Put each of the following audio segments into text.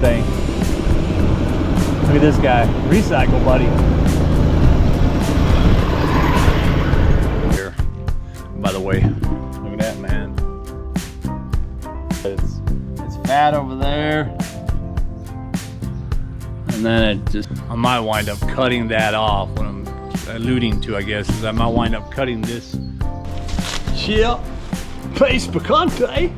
thing. Look at this guy, recycle buddy. Here, by the way, look at that, man. It's fat over there, and then I might wind up cutting that off. What I'm alluding to, I guess, is I might wind up cutting this. Yeah, place picante.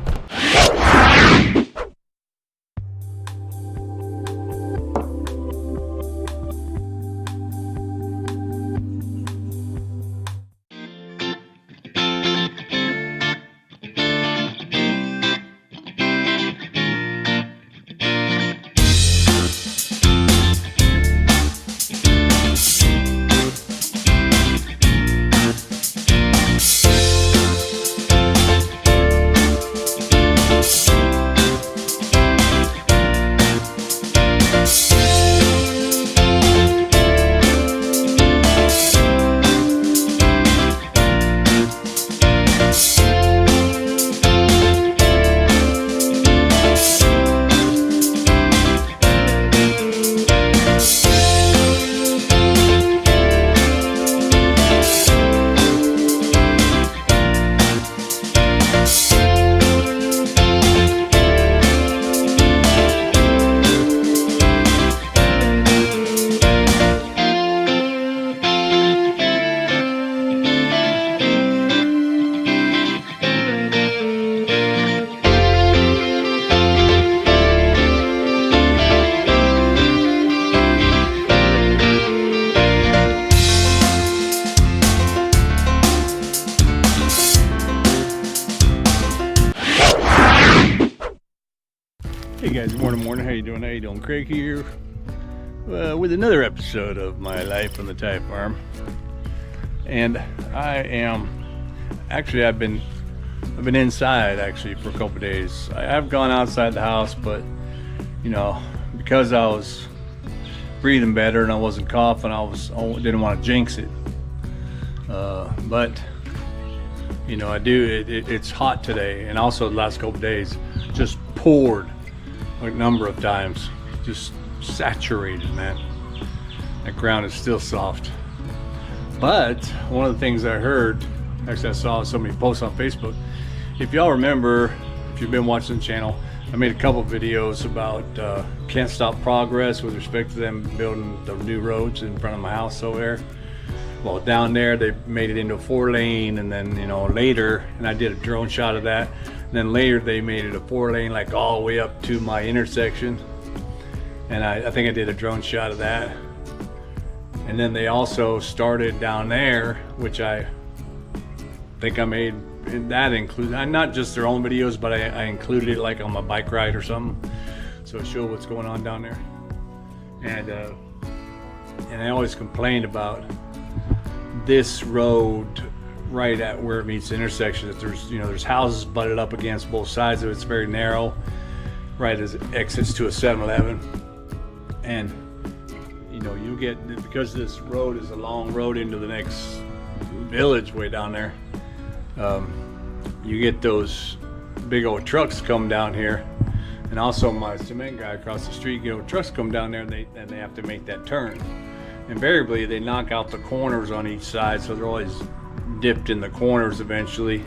Hey guys, good morning. How you doing? Craig here with another episode of my life on the tie farm. And I've been inside actually for a couple days. I've gone outside the house, but you know, because I was breathing better and I wasn't coughing, I didn't want to jinx it. But you know, it's hot today, and also the last couple days just poured a number of times, just saturated, man. That ground is still soft. But one of the things I heard, actually I saw somebody post on Facebook, if y'all remember, if you've been watching the channel, I made a couple videos about can't stop progress with respect to them building the new roads in front of my house over there. Well, down there they made it into a 4-lane, and then, you know, later, and I did a drone shot of that, and then later they made it a 4-lane, like all the way up to my intersection, and I think I did a drone shot of that. And then they also started down there, which I think I made, that includes not just their own videos, but I included it like on my bike ride or something, so it showed what's going on down there. And I always complained about this road right at where it meets the intersection, that there's houses butted up against both sides of it. It's very narrow right as it exits to a 7-Eleven, and you know, you get, because this road is a long road into the next village way down there, you get those big old trucks come down here, and also my cement guy across the street, you know, trucks come down there, and they have to make that turn. Invariably they knock out the corners on each side, so they're always dipped in the corners eventually,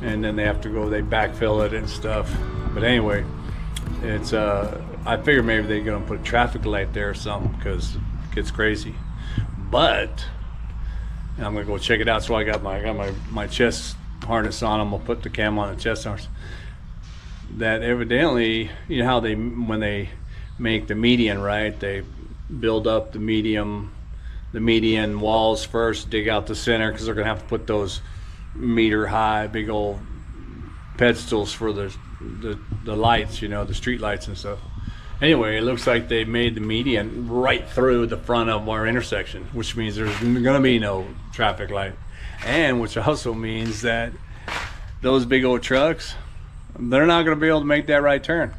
and then they have to go, they backfill it and stuff. But anyway, it's I figure maybe they're gonna put a traffic light there or something, because it gets crazy. But I'm gonna go check it out. So I got my chest harness on. I'm gonna put the cam on the chest harness. That evidently, you know how when they make the median, right, they build up the median walls first, dig out the center, because they're gonna have to put those meter high big old pedestals for the lights, you know, the street lights and stuff. Anyway, it looks like they made the median right through the front of our intersection, which means there's gonna be no traffic light, and which also means that those big old trucks, they're not gonna be able to make that right turn.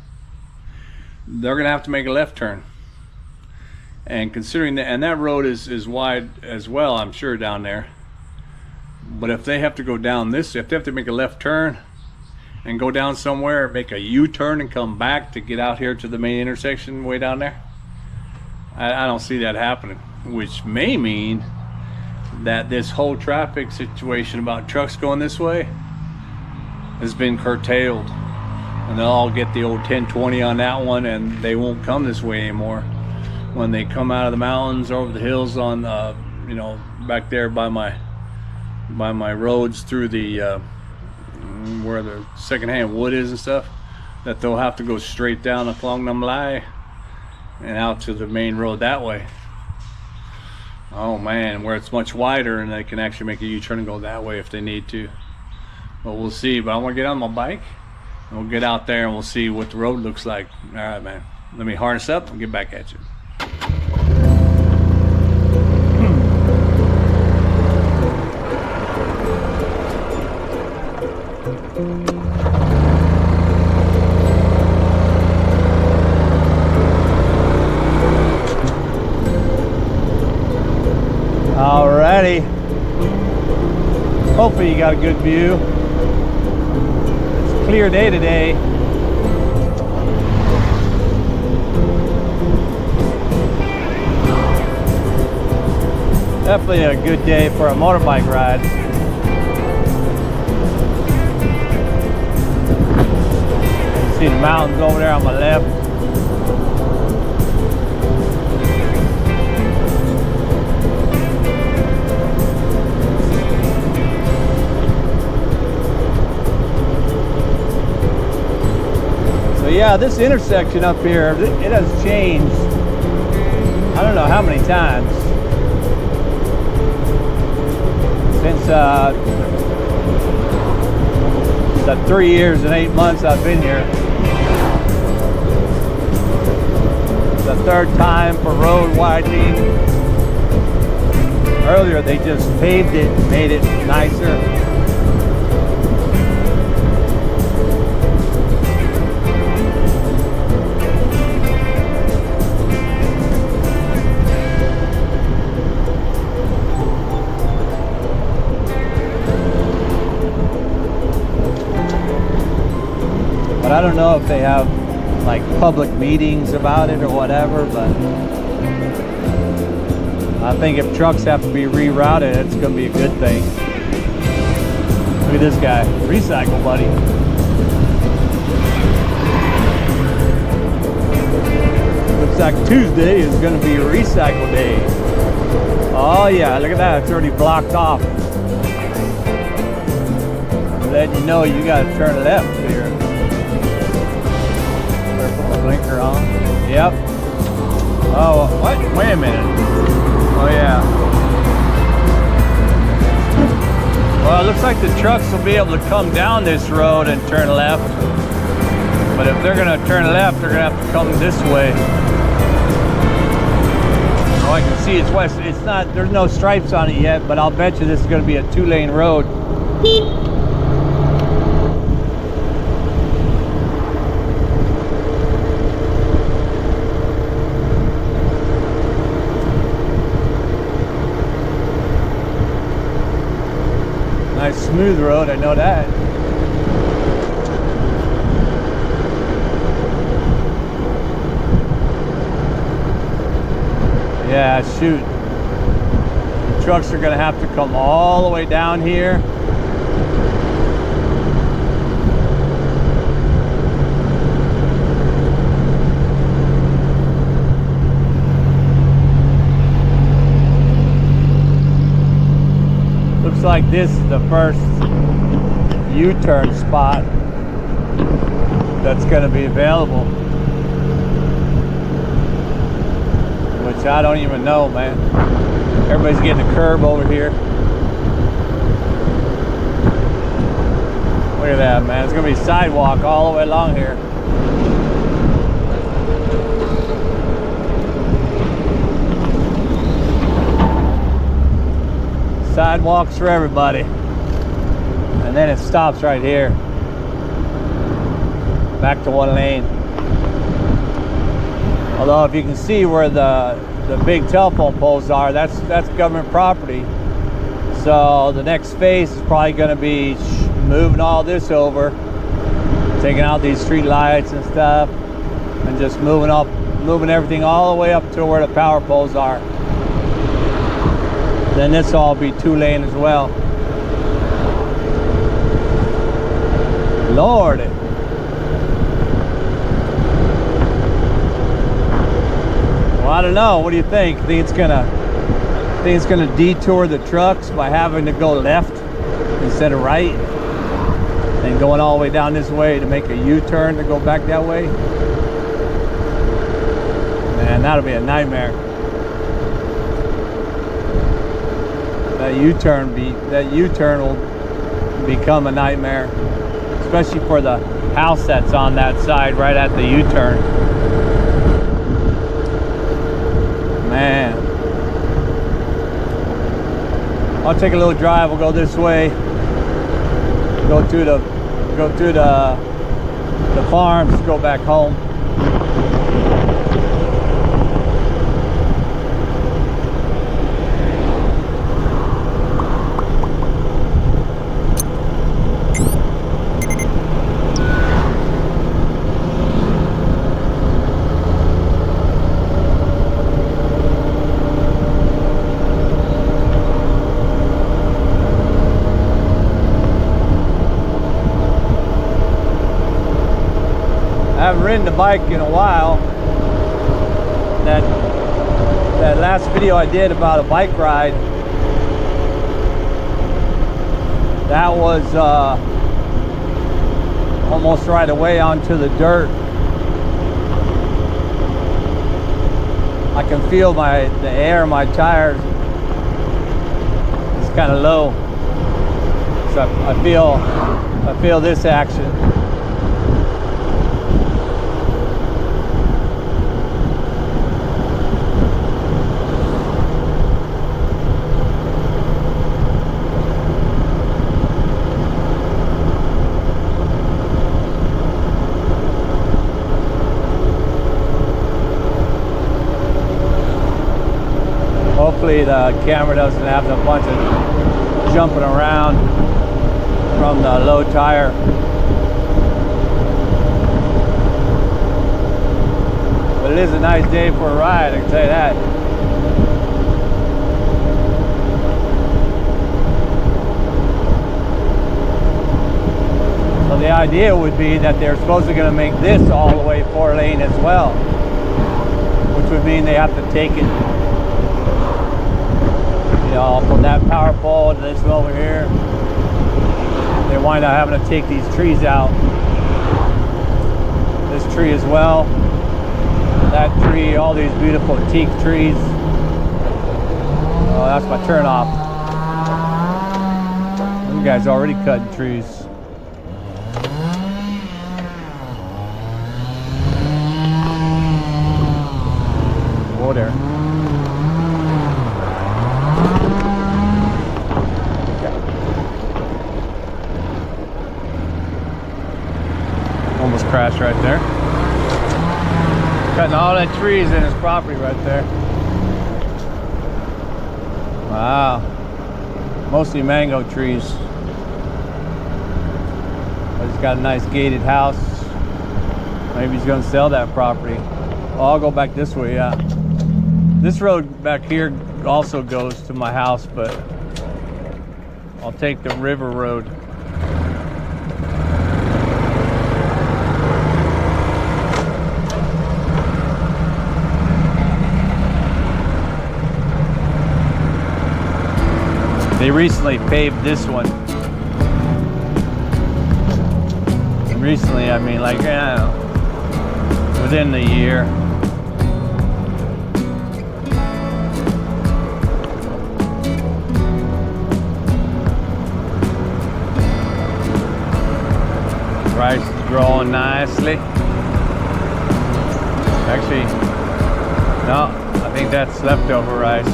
They're gonna have to make a left turn. And considering that, and that road is wide as well, I'm sure, down there. But if they have to go down this, if they have to make a left turn, and go down somewhere, make a U-turn and come back to get out here to the main intersection way down there. I don't see that happening, which may mean that this whole traffic situation about trucks going this way has been curtailed, and they'll all get the old 10-20 on that one, and they won't come this way anymore when they come out of the mountains over the hills on you know, back there by my roads through the where the secondhand wood is and stuff, that they'll have to go straight down along them lie and out to the main road that way. Oh man, where it's much wider and they can actually make a U-turn and go that way if they need to. But we'll see. But I want to get on my bike and we'll get out there and we'll see what the road looks like. All right, man. Let me harness up and get back at you. Alrighty. Hopefully you got a good view. It's a clear day today. Definitely a good day for a motorbike ride. See the mountains over there on my left. So yeah, this intersection up here, it has changed. I don't know how many times since the 3 years and 8 months I've been here. The third time for road widening. Earlier they just paved it and made it nicer. But I don't know if they have like public meetings about it or whatever, but I think if trucks have to be rerouted, it's going to be a good thing. Look at this guy, recycle buddy. Looks like Tuesday is going to be recycle day. Oh yeah, look at that, it's already blocked off. Letting you know you got to turn left here. Blinker on. Yep. Oh, what? Wait a minute. Oh yeah. Well, it looks like the trucks will be able to come down this road and turn left. But if they're gonna turn left, they're gonna have to come this way. Oh, I can see it's west. It's not, there's no stripes on it yet, but I'll bet you this is gonna be a 2-lane road. Nice smooth road, I know that. Yeah, shoot. The trucks are gonna have to come all the way down here. Looks like this is the first U-turn spot that's going to be available, which I don't even know, man. Everybody's getting a curb over here. Look at that, man. It's going to be sidewalk all the way along here. Sidewalks for everybody. And then it stops right here. Back to 1 lane. Although if you can see where the big telephone poles are, that's government property. So the next phase is probably going to be moving all this over taking out these street lights and stuff, and just moving everything all the way up to where the power poles are. Then this will all be 2-lane as well. Lord. Well, I don't know. What do you think? Think it's gonna detour the trucks by having to go left instead of right, and going all the way down this way to make a U-turn to go back that way? Man, that'll be a nightmare. That U-turn will become a nightmare, especially for the house that's on that side right at the U-turn. Man, I'll take a little drive. We'll go this way, go to the farms, go back home. I haven't ridden the bike in a while. That last video I did about a bike ride, that was almost right away onto the dirt. I can feel the air in my tires is kind of low, so I feel this action. Hopefully the camera doesn't have a bunch of jumping around from the low tire. But it is a nice day for a ride, I can tell you that. So the idea would be that they're supposed to going to make this all the way 4-lane as well, which would mean they have to take it, from that power pole to this over here. They wind up having to take these trees out. This tree as well. That tree, all these beautiful teak trees. Oh, that's my turn off. You guys already cutting trees. Oh, there. Almost crashed right there. Cutting all that trees in his property right there. Wow. Mostly mango trees. But he's got a nice gated house. Maybe he's going to sell that property. Oh, I'll go back this way, yeah. This road back here also goes to my house, but I'll take the river road. They recently paved this one. And recently, I mean, like, within the year. Rice is growing nicely. Actually, no, I think that's leftover rice.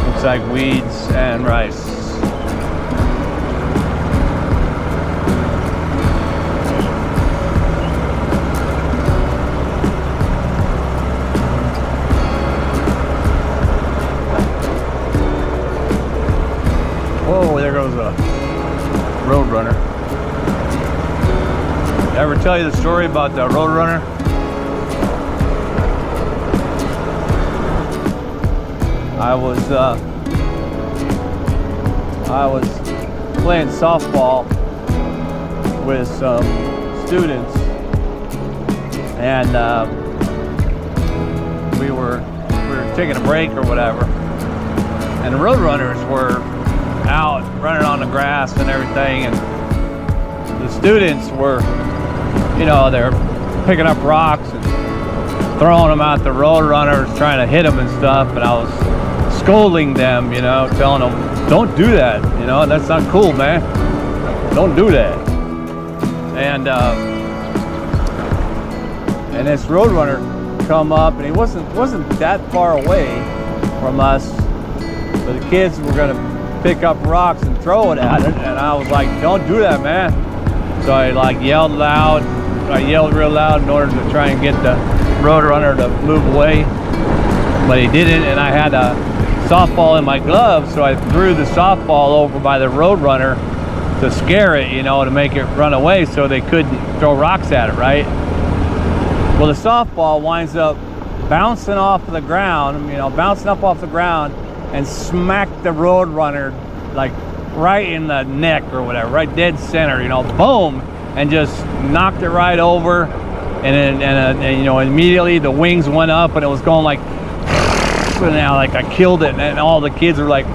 Looks like weeds and rice. Whoa, there goes a road runner. ever tell you the story about the Roadrunner? I was playing softball with some students, and we were taking a break or whatever, and the Roadrunners were out running on the grass and everything, and the students were, you know, they're picking up rocks and throwing them at the Roadrunners, trying to hit them and stuff, and I was scolding them, you know, telling them, don't do that, you know, that's not cool, man. Don't do that. And this Roadrunner come up, and he wasn't that far away from us, but the kids were gonna pick up rocks and throw it at it, and I was like, don't do that, man. So I like yelled loud. I yelled real loud in order to try and get the Roadrunner to move away, but he didn't, and I had a softball in my glove, so I threw the softball over by the Roadrunner to scare it, you know, to make it run away so they couldn't throw rocks at it, right? Well, the softball winds up bouncing off the ground, you know, bouncing up off the ground and smacked the Roadrunner like right in the neck or whatever, right dead center, you know, boom, and just knocked it right over. And you know, immediately the wings went up, and it was going like, and now like I killed it, and all the kids were like,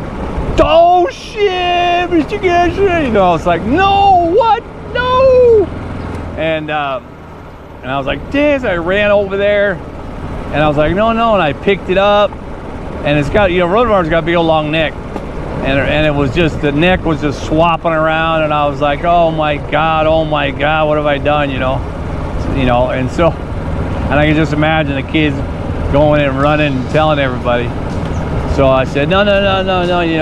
oh shit, Mr. Gasher, you know, it's like, no, what, no, and I was like, this, I ran over there, and I was like, no, and I picked it up, and it's got, you know, Roadrunner's got a big old long neck, and it was just, the neck was just swapping around, and I was like, oh my god, what have I done, you know, and so, and I can just imagine the kids going and running and telling everybody. So I said, no, you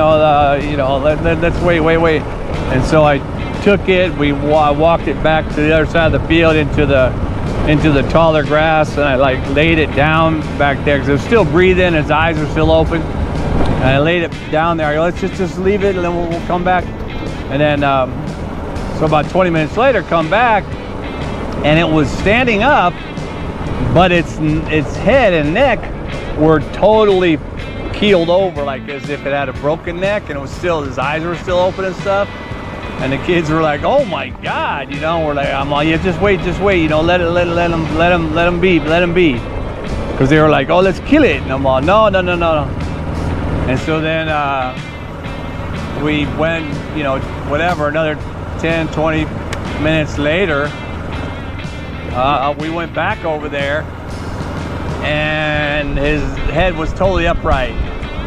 know, let's wait. And so I took it, I walked it back to the other side of the field into the taller grass, and I like laid it down back there because it was still breathing, his eyes are still open, and I laid it down there. I go, let's just leave it, and then we'll come back. And then so about 20 minutes later, come back, and it was standing up, but its head and neck were totally keeled over, like as if it had a broken neck, and it was still, his eyes were still open and stuff. And the kids were like, oh my god, you know, we're like, I'm like, yeah, just wait, you know, let him be, because they were like, oh, let's kill it. And I'm like, no. And so then we went, you know, whatever, another 10-20 minutes later, we went back over there, and his head was totally upright.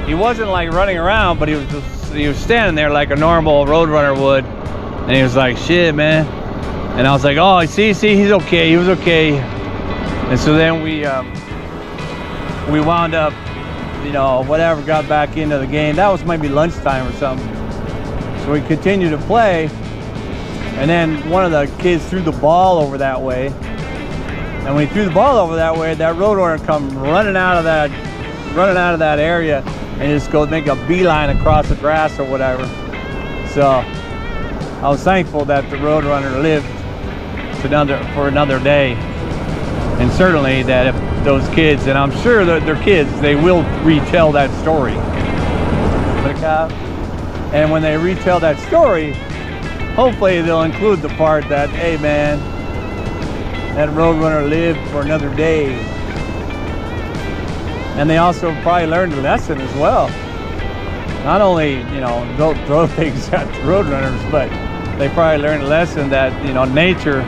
He wasn't like running around, but he was standing there like a normal Roadrunner would, and he was like, shit, man. And I was like, oh, see, he's okay, he was okay. And so then we wound up, you know, whatever, got back into the game. That was maybe lunchtime or something. So we continued to play, and then one of the kids threw the ball over that way. And when he threw the ball over that way, that Roadrunner come running out of that area and just go make a beeline across the grass or whatever. So I was thankful that the Roadrunner lived for another day, and certainly that if those kids, and I'm sure that they're kids, they will retell that story. And when they retell that story, hopefully they'll include the part that, hey man, that Roadrunner lived for another day. And they also probably learned a lesson as well. Not only, you know, don't throw things at the Roadrunners, but they probably learned a lesson that, you know, nature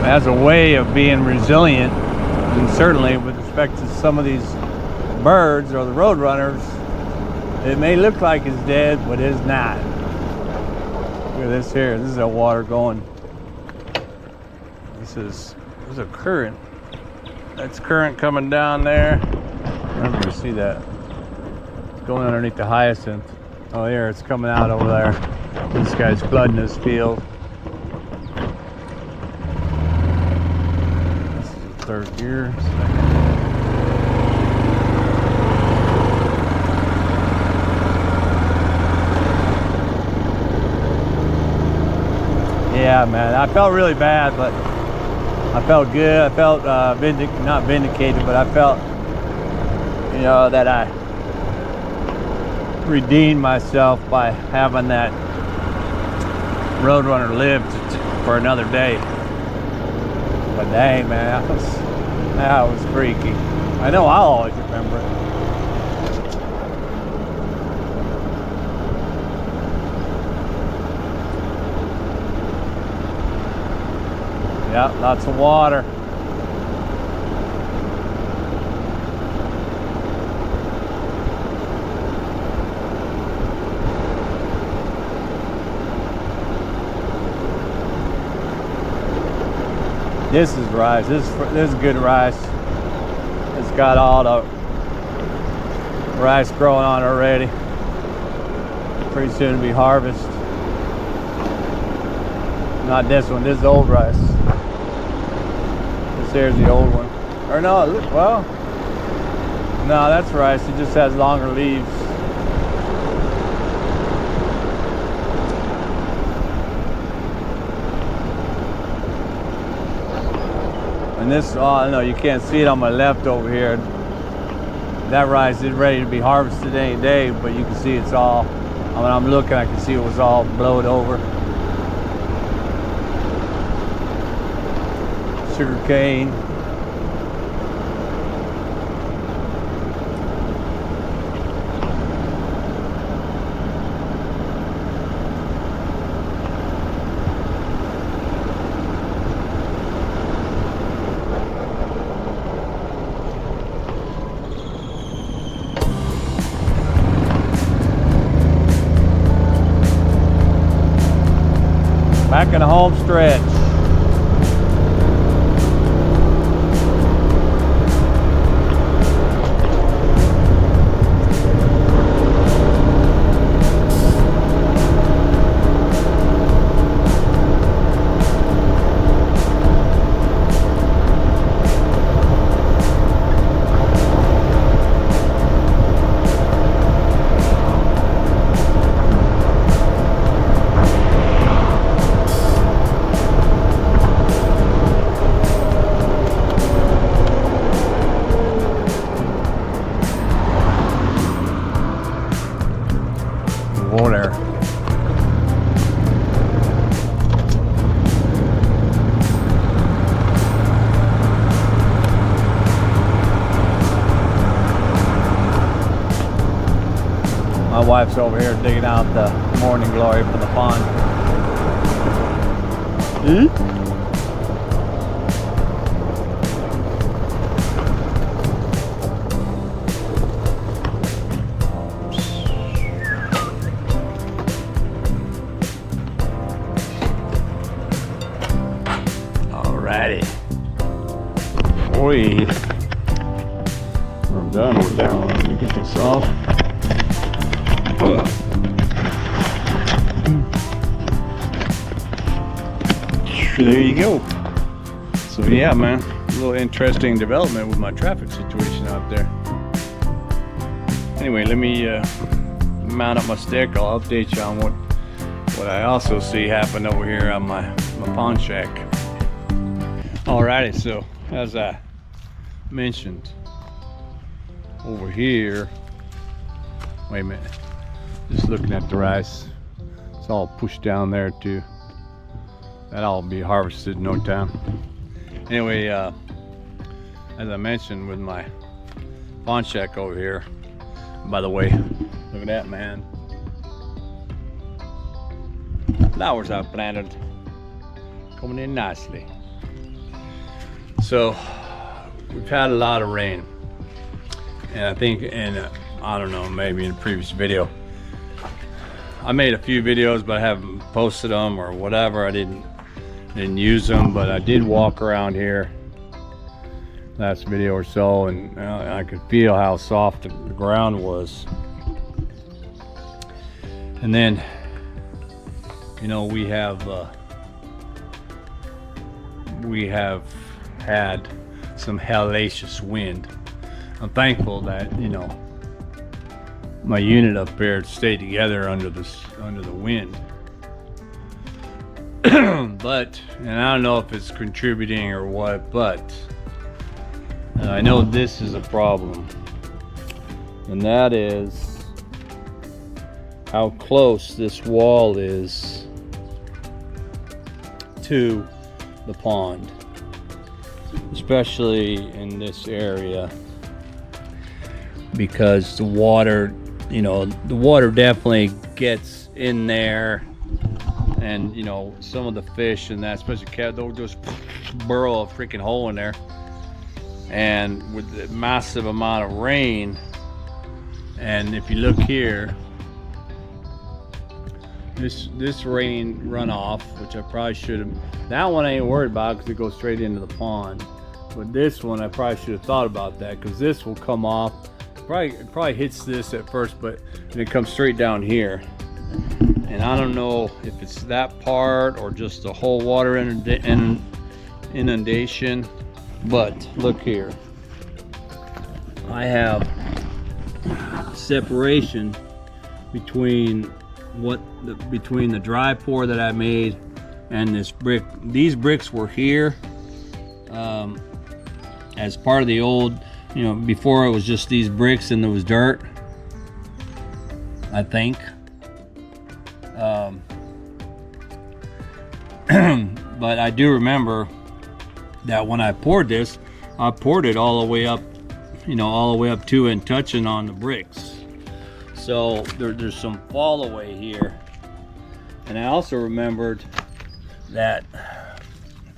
has a way of being resilient. And certainly with respect to some of these birds or the Roadrunners, it may look like it's dead, but it's not. Look at this here. This is the water going. There's a current. That's current coming down there. I don't know if you see that. It's going underneath the hyacinth. Oh, there, it's coming out over there. This guy's flooding his field. This is the third gear. Yeah, Yeah, man, I felt really bad, but I felt good. I felt not vindicated, but I felt, you know, that I redeemed myself by having that Roadrunner live for another day. But dang, man, that was freaky. I know I'll always remember it. Yeah, lots of water. This is rice. This is good rice. It's got all the rice growing on already. Pretty soon to be harvested. Not this one. This is old rice. This here's the old one. Or no, well, no, that's rice. It just has longer leaves. And this, oh no, you can't see it on my left over here. That rice is ready to be harvested any day, but you can see it's all, when I'm looking, I can see it was all blowed over. Sugar cane. Back in the home stretch. Water. My wife's over here digging out the morning glory from the pond. Alrighty. We're done with that one. Let me get this off. There you go. So yeah, man, a little interesting development with my traffic situation out there. Anyway, let me mount up my stick. I'll update you on what I also see happen over here on my pond shack. Alrighty, so as I mentioned, over here, wait a minute, just looking at the rice, it's all pushed down there too. That'll be harvested in no time. Anyway, as I mentioned with my pond shack over here, by the way, look at that, man. Flowers I've planted, coming in nicely. So we've had a lot of rain, and I think, I don't know, maybe in a previous video, I made a few videos, but I haven't posted them or whatever. I didn't use them, but I did walk around here last video or so, and I could feel how soft the ground was. And then, you know, we have had some hellacious wind. I'm thankful that, you know, my unit up there stayed together under the wind. But, and I don't know if it's contributing or what, but I know this is a problem, and that is how close this wall is to the pond, especially in this area, because the water, you know, the water definitely gets in there, and you know, some of the fish and that, especially cat, they'll just burrow a freaking hole in there. And with the massive amount of rain, and if you look here, this rain runoff, which I probably should have, that one I ain't worried about because it goes straight into the pond. But this one I probably should have thought about that, because this will come off, it probably hits this at first, but and it comes straight down here. And I don't know if it's that part or just the whole water inundation. But look here, I have separation between between the dry pour that I made and this brick. These bricks were here as part of the old, you know, before it was just these bricks and there was dirt, I think. But I do remember that when I poured this, I poured it all the way up, you know, all the way up to and touching on the bricks. So there's some fall away here. And I also remembered that,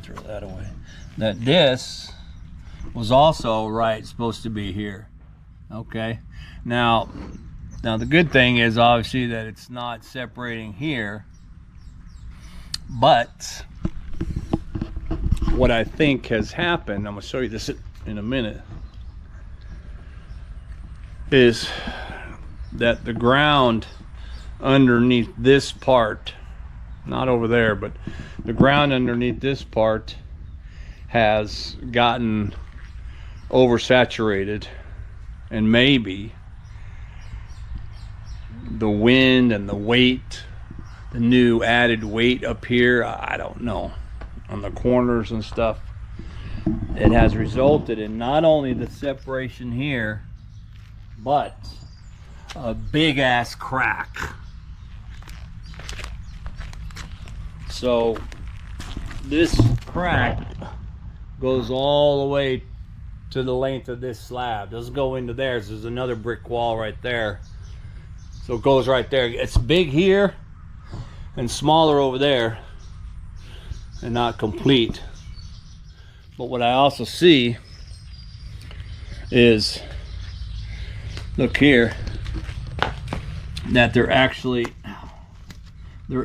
throw that away, that this was also supposed to be here. Okay. Now the good thing is obviously that it's not separating here, but what I think has happened, I'm going to show you this in a minute, is that the ground underneath this part, not over there, but the ground underneath this part has gotten oversaturated, and maybe the wind and the weight, the new added weight up here, I don't know, on the corners and stuff, it has resulted in not only the separation here, but a big ass crack. So this crack goes all the way to the length of this slab. Doesn't go into theirs. There's another brick wall right there. So it goes right there. It's big here and smaller over there and not complete. But what I also see is, look here, that there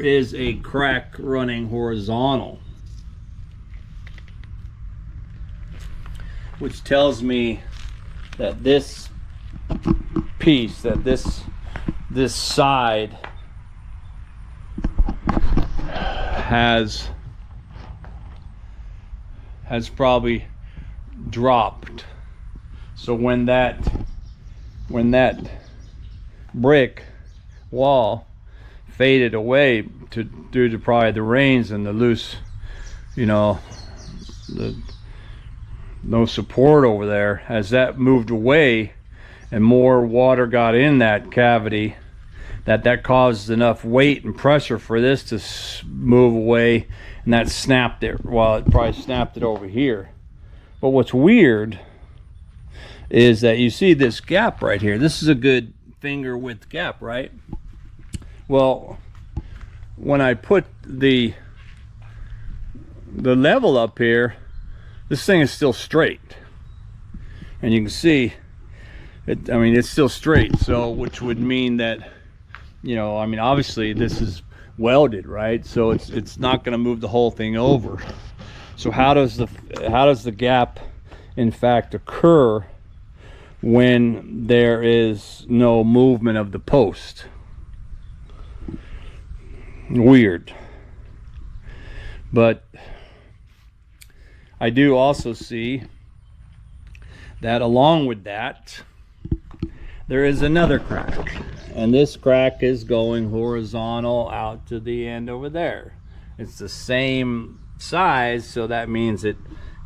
is a crack running horizontal, which tells me that this piece, that this side has probably dropped. So when that brick wall faded away due to probably the rains and the loose, you know, no support over there, as that moved away and more water got in that cavity, that caused enough weight and pressure for this to move away, and that snapped it. Well, it probably snapped it over here. But what's weird is that you see this gap right here. This is a good finger width gap, right? Well, when I put the level up here, this thing is still straight, and you can see it. I mean, it's still straight, so which would mean that, you know, I mean, obviously this is welded, right? So it's not going to move the whole thing over. So how does the gap in fact occur when there is no movement of the post? Weird. But I do also see that along with that, there is another crack, and this crack is going horizontal out to the end over there. it's the same size, so that means that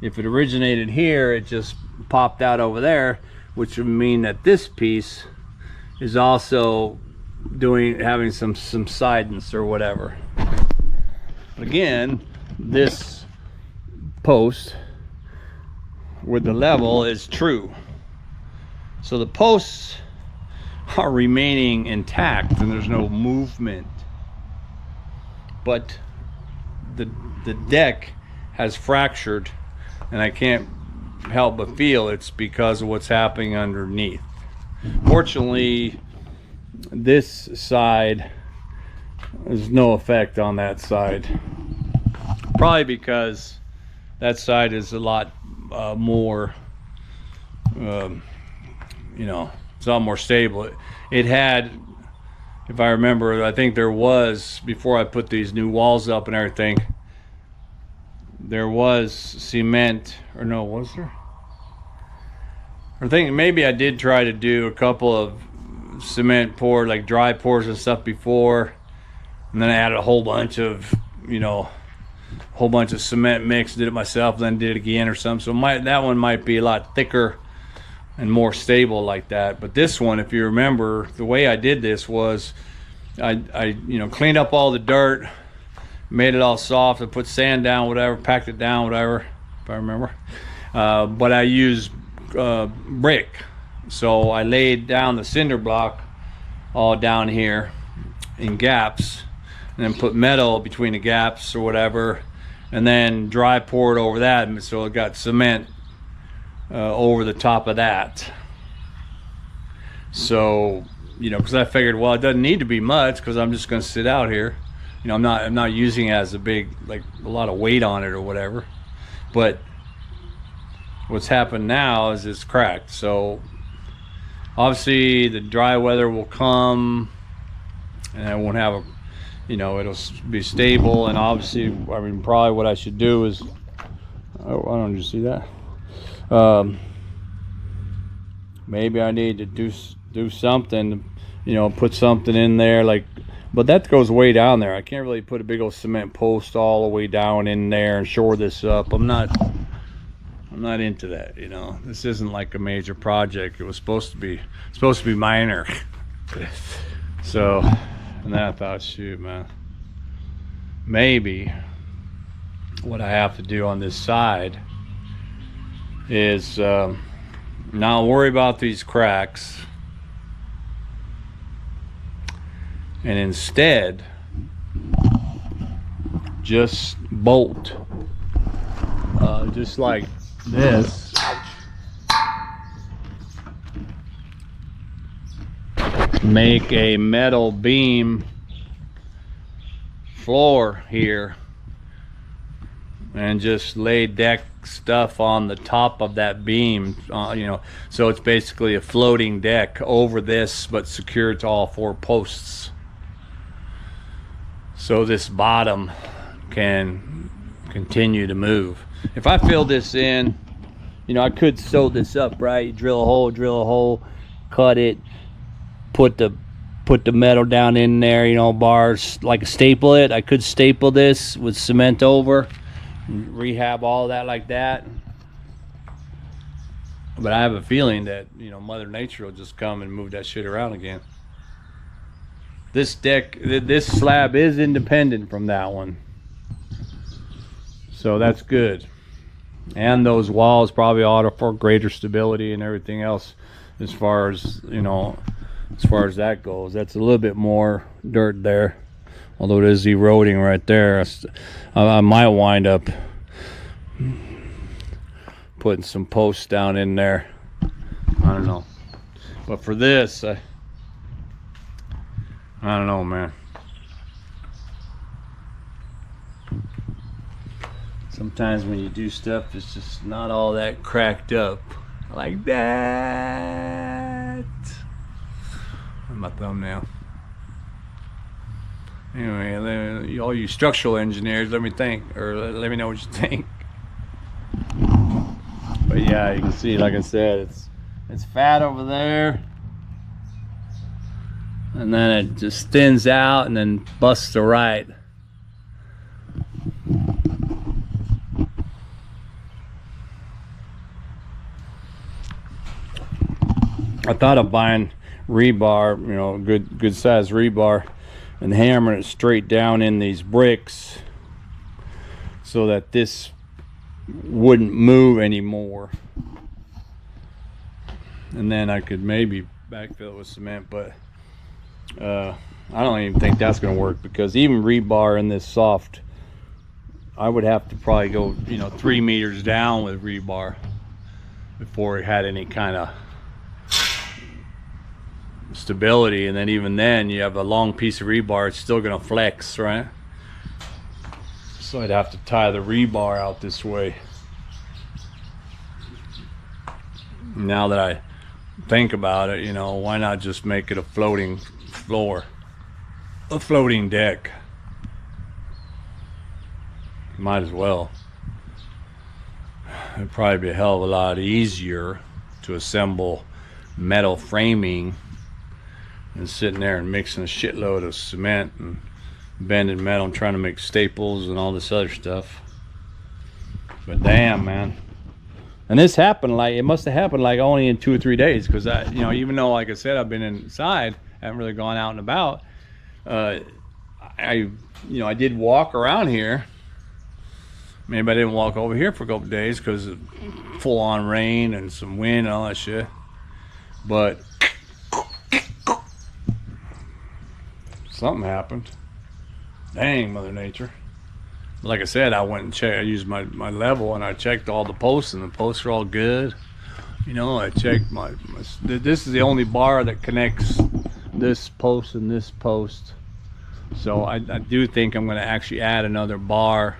if it originated here, it just popped out over there, which would mean that this piece is also having some subsidence or whatever. But again, this post with the level is true, so the posts are remaining intact and there's no movement, but the deck has fractured, and I can't help but feel it's because of what's happening underneath. Fortunately, this side, there's no effect on that side, probably because that side is a lot more you know, it's a lot more stable. It had, if I remember, I think there was, before I put these new walls up and everything, there was cement, or no, was there? I think maybe I did try to do a couple of cement pour, like dry pours and stuff before, and then I added a whole bunch of, you know, a whole bunch of cement mix, did it myself, then did it again or something. So that one might be a lot thicker and more stable like that. But this one, if you remember, the way I did this was I you know, cleaned up all the dirt, made it all soft, I put sand down, whatever, packed it down, whatever, if I remember. But I used brick, so I laid down the cinder block all down here in gaps, and then put metal between the gaps or whatever, and then dry poured over that, and so it got cement over the top of that. So, you know, because I figured, well, it doesn't need to be much because I'm just going to sit out here. You know, I'm not using it as a big, like, a lot of weight on it or whatever. But what's happened now is it's cracked. So obviously the dry weather will come, and I won't have a, you know, it'll be stable. And obviously, I mean, probably what I should do is, oh, I don't know, did you see that? Maybe I need to do something, you know, put something in there, like, but that goes way down there. I can't really put a big old cement post all the way down in there and shore this up. I'm not into that, you know. This isn't like a major project. It was supposed to be minor. So, and then I thought, shoot, man, maybe what I have to do on this side is not worry about these cracks, and instead just bolt just like this. Make a metal beam floor here and just lay deck stuff on the top of that beam, you know, so it's basically a floating deck over this, but secured to all four posts, so this bottom can continue to move. If I fill this in, you know, I could sew this up, right? Drill a hole, cut it, put the metal down in there, you know, bars, like staple it. I could staple this with cement over, rehab all that like that. But I have a feeling that, you know, Mother Nature will just come and move that shit around again. This deck, this slab is independent from that one, so that's good. And those walls probably ought for greater stability and everything else, as far as, you know, as far as that goes. That's a little bit more dirt there, although it is eroding right there. I might wind up putting some posts down in there. I don't know. But for this, I don't know, man. Sometimes when you do stuff, it's just not all that cracked up like that. My thumbnail. Anyway, all you structural engineers, let me know what you think. But yeah, you can see, like I said, it's fat over there, and then it just thins out and then busts to right. I thought of buying rebar, you know, good size rebar, and hammering it straight down in these bricks so that this wouldn't move anymore. And then I could maybe backfill it with cement, but I don't even think that's going to work, because even rebar in this soft, I would have to probably go, you know, 3 meters down with rebar before it had any kind of stability. And then even then, you have a long piece of rebar, it's still going to flex, right? So I'd have to tie the rebar out this way. Now that I think about it, you know, why not just make it a floating floor, a floating deck? Might as well. It'd probably be a hell of a lot easier to assemble metal framing than sitting there and mixing a shitload of cement and bending metal and trying to make staples and all this other stuff. But damn, man. And this happened, like, it must have happened like only in 2 or 3 days, because I, you know, even though, like I said, I've been inside, I haven't really gone out and about. I did walk around here. Maybe I didn't walk over here for a couple days because of full-on rain and some wind and all that shit. But something happened. Dang, Mother Nature. Like I said, I went and checked. I used my level, and I checked all the posts, and the posts are all good. You know, I checked my this is the only bar that connects this post and this post. So I do think I'm going to actually add another bar.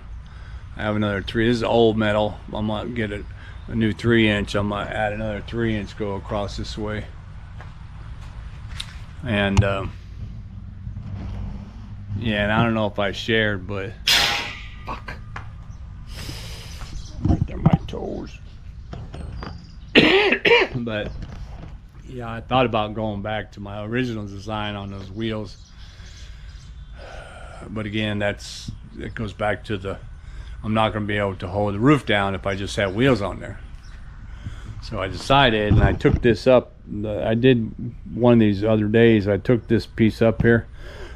I have another 3. This is old metal. I'm going to get a new 3-inch. I'm going to add another 3-inch, go across this way. And yeah, and I don't know if I shared, but fuck, right there, my toes. But yeah, I thought about going back to my original design on those wheels, but again, it goes back to I'm not going to be able to hold the roof down if I just have wheels on there. So I decided, and I took this up. I did one of these other days. I took this piece up here,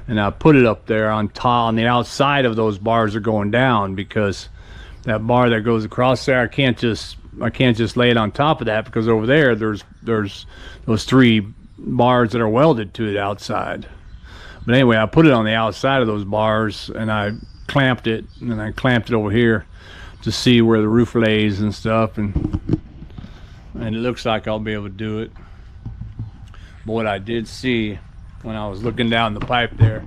and I put it up there on top, on the outside of those bars are going down, because that bar that goes across there, I can't just lay it on top of that, because over there there's those 3 bars that are welded to it outside. But anyway, I put it on the outside of those bars, and I clamped it, and then I clamped it over here to see where the roof lays and stuff, and it looks like I'll be able to do it. But what I did see when I was looking down the pipe there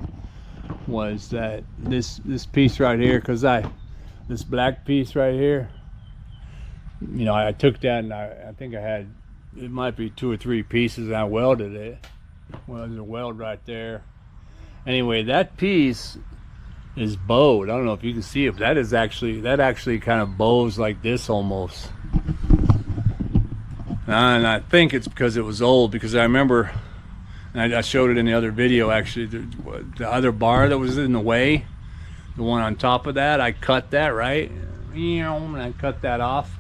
was that this piece right here, this black piece right here, you know, I took that, and I think I had, it might be 2 or 3 pieces, and I welded it. Well, there's a weld right there. Anyway, that piece is bowed. I don't know if you can see it, but that actually kind of bows like this almost. And I think it's because it was old, because I remember, and I showed it in the other video actually, the other bar that was in the way, the one on top of that, I cut that, right? And I cut that off.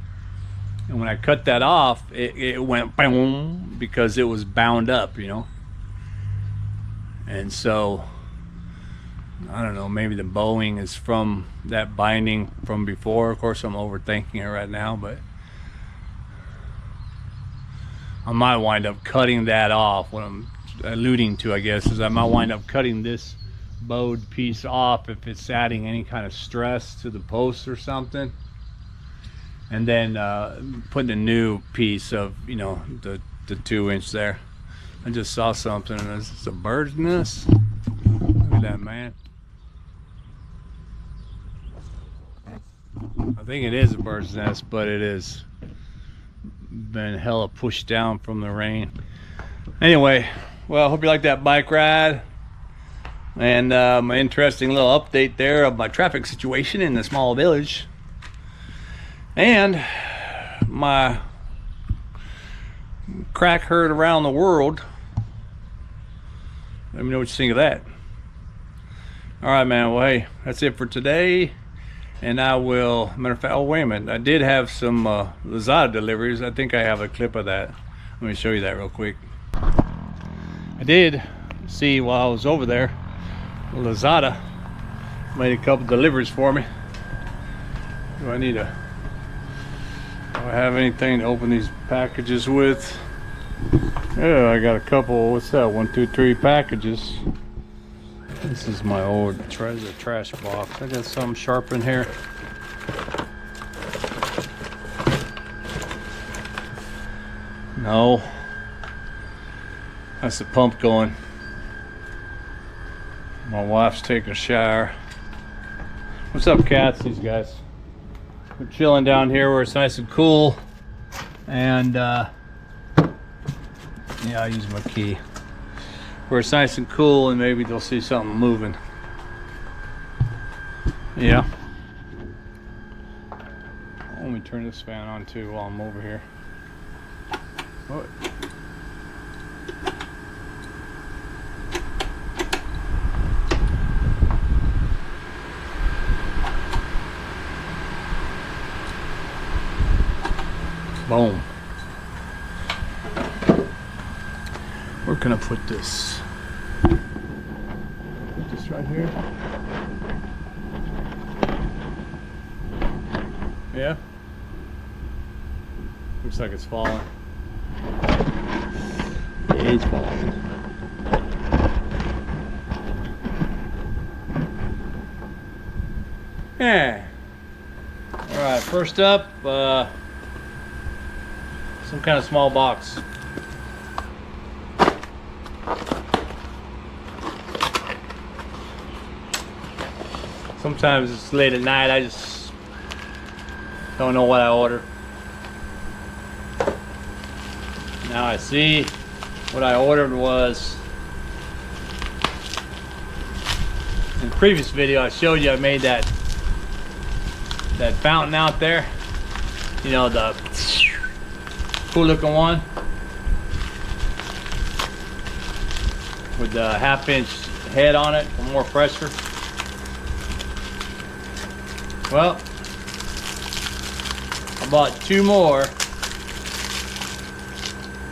And when I cut that off, it went boom, because it was bound up, you know. And so I don't know, maybe the bowing is from that binding from before. Of course, I'm overthinking it right now, but I might wind up cutting that off. What I'm alluding to, I guess, is I might wind up cutting this bowed piece off if it's adding any kind of stress to the post or something, and then putting a new piece of, you know, the 2-inch there. I just saw something, and it's a bird's nest. Look at that, man. I think it is a bird's nest, but it is been hella pushed down from the rain. Anyway, well, I hope you like that bike ride, and my interesting little update there of my traffic situation in the small village, and my crack herd around the world. Let me know what you think of that. All right, man. Well, hey, that's it for today. And I will, matter of fact, oh, wait a minute. I did have some Lazada deliveries. I think I have a clip of that. Let me show you that real quick. I did see while I was over there, Lazada made a couple deliveries for me. Do I have anything to open these packages with? Yeah, I got a couple. What's that? 1, 2, 3 packages. This is my old treasure trash box. I got something sharp in here. No, that's the pump going. My wife's taking a shower. What's up, cats? These guys. We're chilling down here where it's nice and cool. And yeah, I use my key. Where it's nice and cool, and maybe they'll see something moving. Yeah. Let me turn this fan on too while I'm over here. Oh. Boom. Where can I put this? Put this right here. Yeah. Looks like it's falling. Yeah, it's falling. Yeah. All right. First up, some kind of small box. Sometimes it's late at night, I just don't know what I ordered. Now I see what I ordered was, in the previous video I showed you I made that fountain out there. You know, the cool looking one with the 1/2-inch head on it for more pressure. Well, I bought 2 more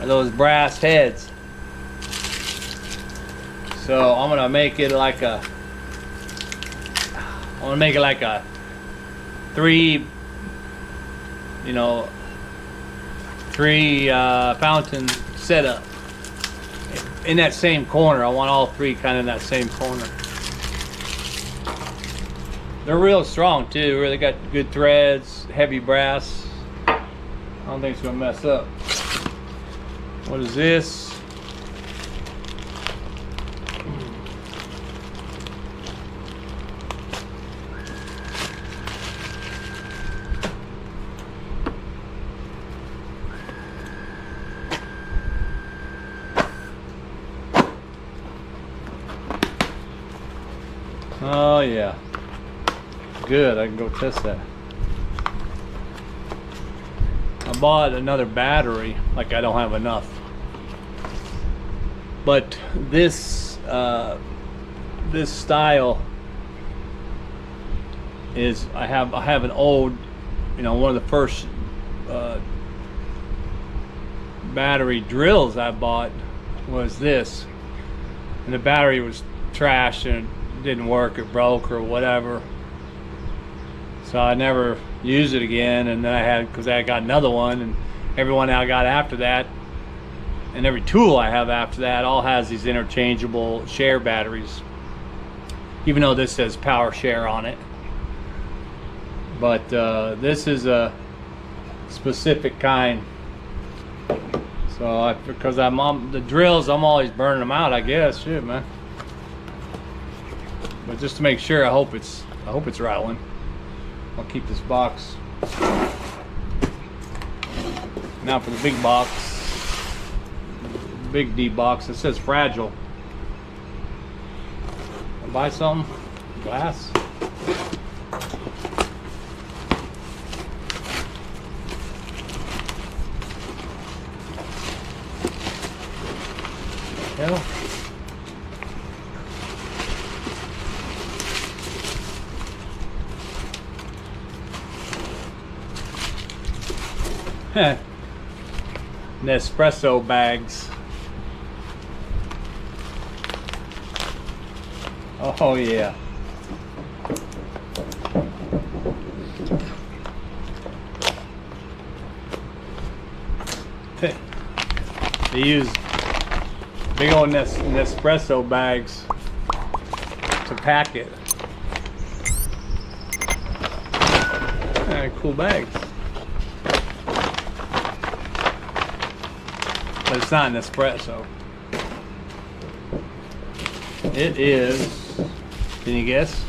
of those brass heads. So I'm gonna make it like a 3, you know, 3 fountain setup in that same corner. I want all 3 kind of in that same corner. They're real strong too. Really got good threads, heavy brass. I don't think it's gonna mess up. What is this? Oh yeah. Good, I can go test that. I bought another battery, like I don't have enough. But this this style is, I have an old, you know, one of the first battery drills I bought was this, and the battery was trash and it didn't work, it broke or whatever. So I never used it again, and then because I got another one, and everyone I got after that, and every tool I have after that all has these interchangeable share batteries, even though this says power share on it. But this is a specific kind. So because I'm on the drills, I'm always burning them out, I guess. Shit, man. But just to make sure, I hope it's rattling. I'll keep this box. Now for the big box, big D box. It says fragile. I'll buy some glass. Hell. Nespresso bags. Oh yeah. They use big old Nespresso bags to pack it. Cool bags. But it's not an espresso. It is, can you guess?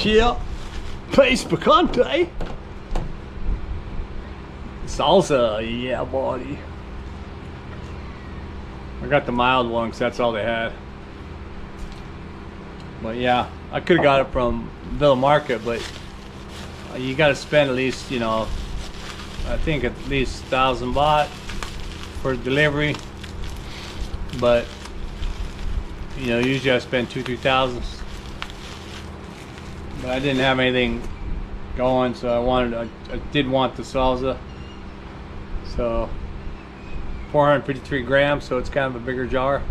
Yeah, pace picante. Salsa, yeah, buddy. I got the mild one because that's all they had. But yeah, I could have got it from Villa Market, but you got to spend at least, you know, I think at least 1,000 baht for delivery. But you know, usually I spend 2,000-3,000. But I didn't have anything going, so I did want the salsa. So 453 grams, so it's kind of a bigger jar.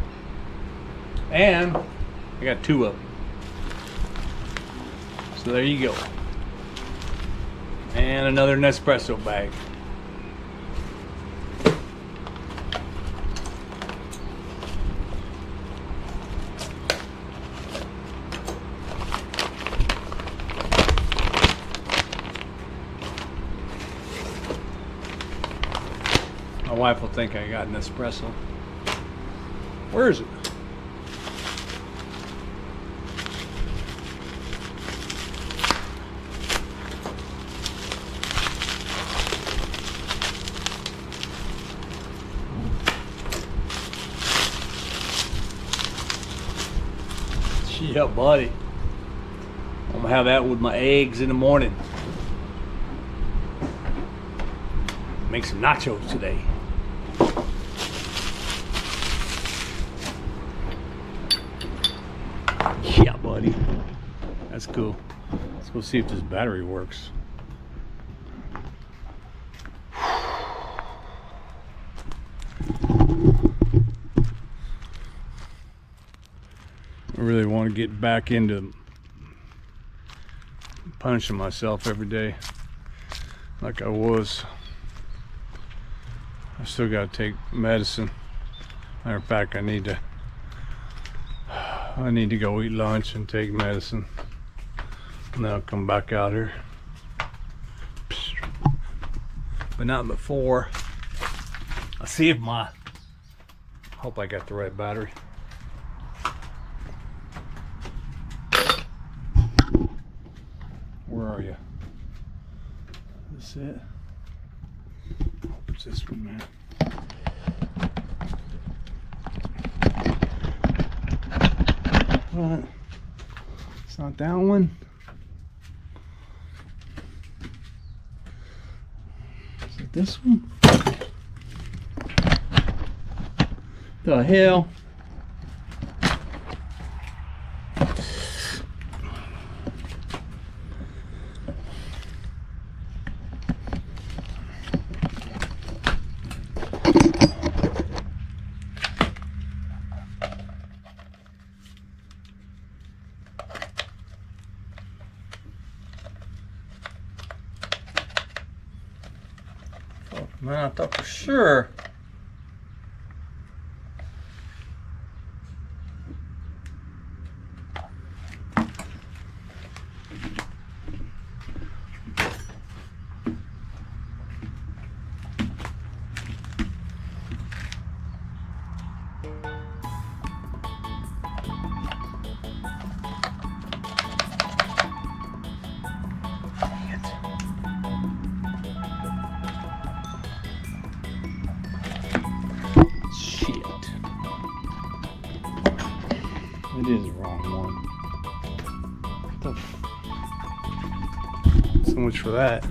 And I got 2 of them. So there you go. And another Nespresso bag. My wife will think I got an espresso. Where is it? Yeah, buddy. I'm gonna have that with my eggs in the morning. Make some nachos today. Yeah, buddy. That's cool. Let's go see if this battery works. I really want to get back into punishing myself every day like I was. I still got to take medicine. Matter of fact, I need to go eat lunch and take medicine, and then I'll come back out here. But not before I see if hope I got the right battery. Where are you? Is this it? What's this one, man? What? It's not that one. Is it this one? The hell? Man, I thought for sure. It is the wrong one. What the so much for that.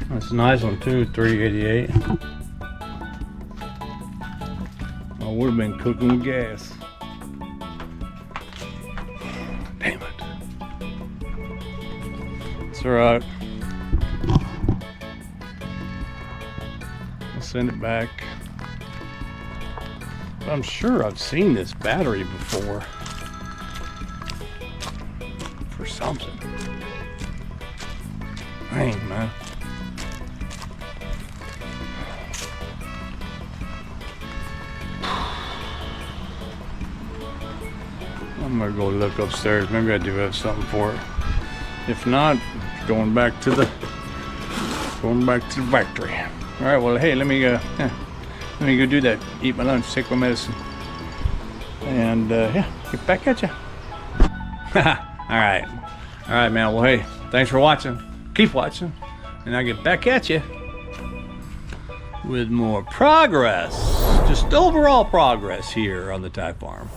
That's a nice one too, 388. I would have been cooking with gas. Damn it. It's alright. I'll send it back. But I'm sure I've seen this battery before. For something. Dang, man. I'm gonna go look upstairs. Maybe I do have something for it. If not, going back to the factory. All right. Well, hey, let me go do that. Eat my lunch. Take my medicine. And yeah, get back at you. All right, man. Well, hey, thanks for watching. Keep watching, and I'll get back at you with more progress. Just overall progress here on the Type Farm.